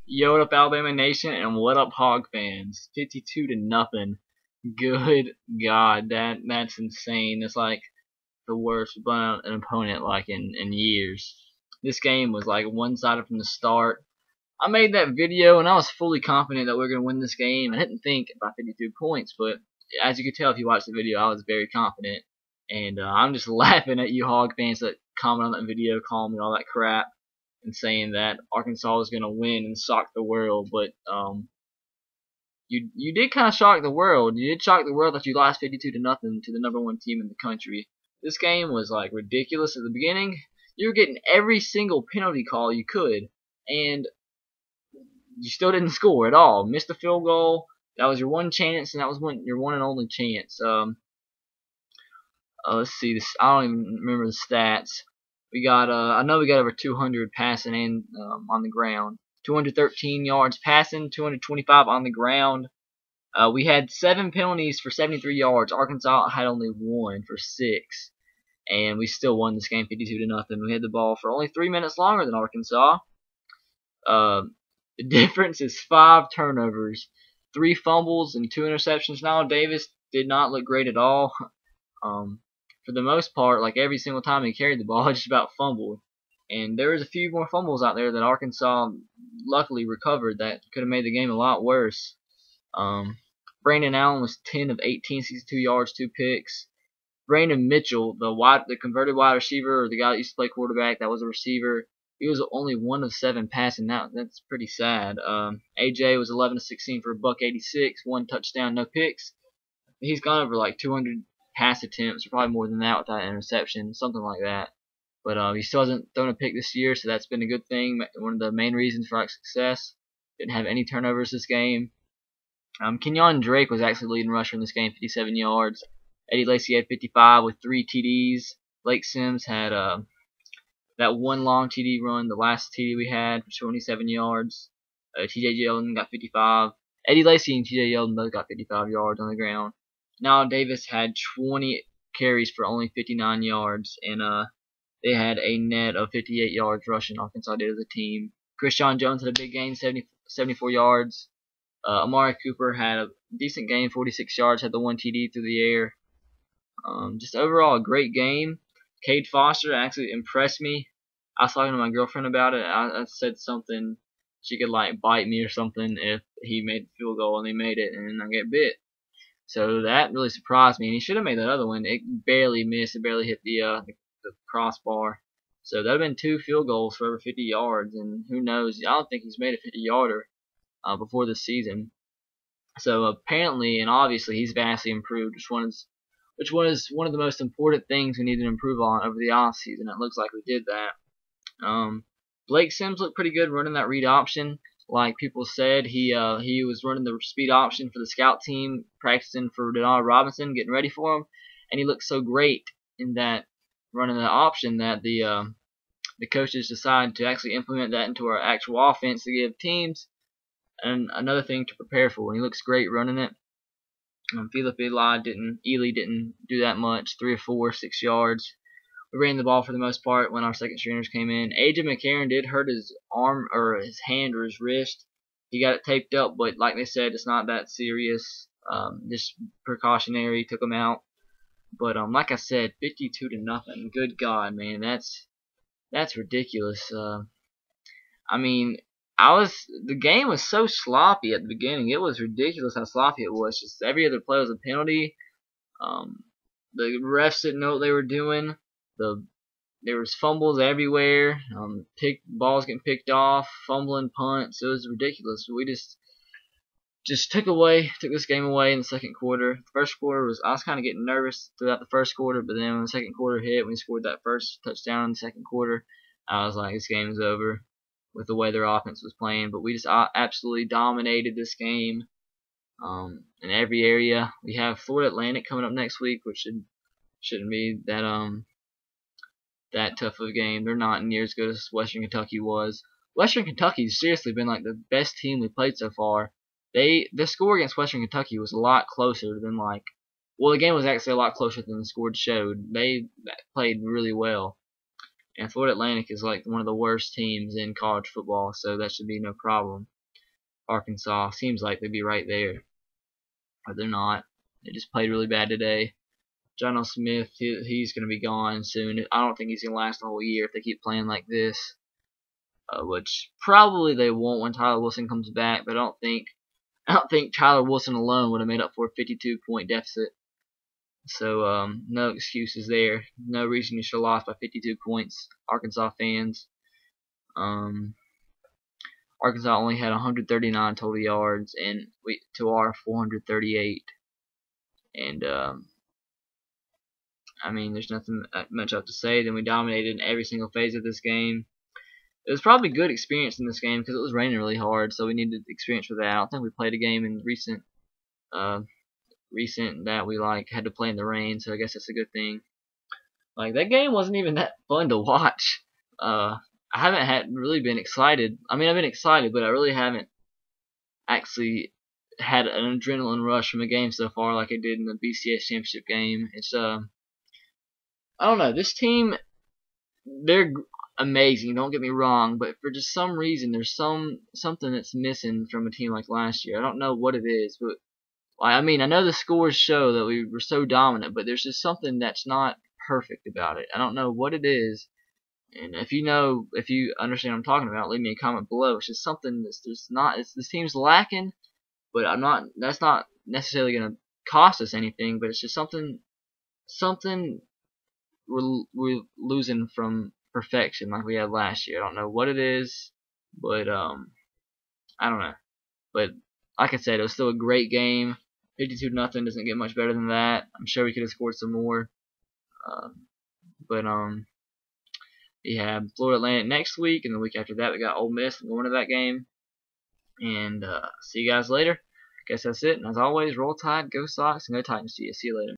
Yo, what up, Alabama Nation, and what up, Hog fans? 52-0. Good God, that's insane. That's like the worst blown out an opponent like in years. This game was like one-sided from the start. I made that video and I was fully confident that we were gonna win this game. I didn't think about 52 points, but as you could tell if you watched the video, I was very confident. And I'm just laughing at you Hog fans that comment on that video, calling me all that crap and saying that Arkansas was going to win and shock the world, but you did kind of shock the world. You did shock the world that you lost 52-0 to the #1 team in the country. This game was like ridiculous at the beginning. You were getting every single penalty call you could, and you still didn't score at all. Missed a field goal. That was your one chance, and that was your one and only chance. Let's see this. I don't even remember the stats. We got I know we got over 200 passing and on the ground. 213 yards passing, 225 on the ground. We had 7 penalties for 73 yards. Arkansas had only 1 for 6, and we still won this game 52-0. We had the ball for only 3 minutes longer than Arkansas. The difference is 5 turnovers, 3 fumbles, and 2 interceptions. Now Davis did not look great at all. For the most part, like every single time he carried the ball, he just about fumbled. And there was a few more fumbles out there that Arkansas luckily recovered that could have made the game a lot worse. Brandon Allen was 10 of 18, 62 yards, 2 picks. Brandon Mitchell, the converted wide receiver, or the guy that used to play quarterback, that was a receiver, he was only 1 of 7 passing. That's pretty sad. AJ was 11 of 16 for $186, 1 touchdown, no picks. He's gone over like 200 pass attempts, or probably more than that without an interception, something like that. But he still hasn't thrown a pick this year, so that's been a good thing. One of the main reasons for our success. Didn't have any turnovers this game. Kenyon Drake was actually leading rusher in this game, 57 yards. Eddie Lacy had 55 with 3 TDs. Blake Sims had that one long TD run, the last TD we had, for 27 yards. TJ Yeldon got 55. Eddie Lacy and TJ Yeldon both got 55 yards on the ground. Now Davis had 20 carries for only 59 yards, and they had a net of 58 yards rushing. Arkansas did as a team. Christian Jones had a big game, 74 yards. Amari Cooper had a decent game, 46 yards, had the 1 TD through the air. Just overall a great game. Cade Foster actually impressed me. I was talking to my girlfriend about it. I said something, she could like bite me or something if he made the field goal and he made it and I get bit. So that really surprised me, and he should have made that other one. It barely missed. It barely hit the crossbar. So that would have been 2 field goals for over 50 yards, and who knows? I don't think he's made a 50-yarder before this season. So apparently and obviously he's vastly improved, which was one of the most important things we needed to improve on over the offseason. It looks like we did that. Blake Sims looked pretty good running that read option. Like people said, he was running the speed option for the scout team, practicing for Denard Robinson, getting ready for him, and he looked so great in that running the option that the coaches decided to actually implement that into our actual offense to give teams another thing to prepare for. And he looks great running it. Philip Ely didn't do that much, 3 or 4, 6 yards. We ran the ball for the most part when our second stringers came in. AJ McCarron did hurt his arm or his hand or his wrist. He got it taped up, but like they said, it's not that serious. Just precautionary, took him out. But like I said, 52-0. Good God, man, that's ridiculous. I mean, the game was so sloppy at the beginning. It was ridiculous how sloppy it was. Just every other play was a penalty. The refs didn't know what they were doing. There was fumbles everywhere. Balls getting picked off, fumbling punts. It was ridiculous. We just took this game away in the second quarter. The first quarter I was kind of getting nervous throughout the first quarter, but then when the second quarter hit, when we scored that first touchdown in the second quarter, I was like, this game is over with the way their offense was playing. But we just absolutely dominated this game in every area. We have Florida Atlantic coming up next week, which shouldn't be that tough of a game. They're not near as good as Western Kentucky was. Western Kentucky's seriously been like the best team we played so far. The score against Western Kentucky was a lot closer than the game was actually a lot closer than the score showed. They played really well. And Florida Atlantic is like one of the worst teams in college football, so that should be no problem. Arkansas. Seems like they'd be right there, but they're not. They just played really bad today. John L. Smith, he's going to be gone soon. I don't think he's going to last the whole year if they keep playing like this, which probably they won't when Tyler Wilson comes back. But I don't think Tyler Wilson alone would have made up for a 52-point deficit. So no excuses there. No reason you should have lost by 52 points, Arkansas fans. Arkansas only had 139 total yards, and to our 438. And I mean, there's nothing much else to say. Then we dominated in every single phase of this game. It was probably good experience in this game because it was raining really hard, so we needed experience for that. I don't think we played a game in recent that we had to play in the rain, so I guess that's a good thing. Like, that game wasn't even that fun to watch. I haven't really been excited. I mean, I've been excited, but I really haven't actually had an adrenaline rush from a game so far like I did in the BCS championship game. It's I don't know. This team, they're amazing. Don't get me wrong, but for just some reason, there's something that's missing from a team like last year. I don't know what it is, but I mean, I know the scores show that we were so dominant, but there's just something that's not perfect about it. I don't know what it is. And if you understand what I'm talking about, leave me a comment below. It's just something this team's lacking, but that's not necessarily going to cost us anything, but it's just something we're losing from perfection like we had last year. I don't know what it is, but I don't know. But like I said, it was still a great game. 52-0 doesn't get much better than that. I'm sure we could have scored some more. But yeah, Florida Atlantic next week, and the week after that we got Ole Miss. I'm going to that game. And see you guys later. Guess that's it. And as always, roll Tide, go Sox, and go Titans. See you later.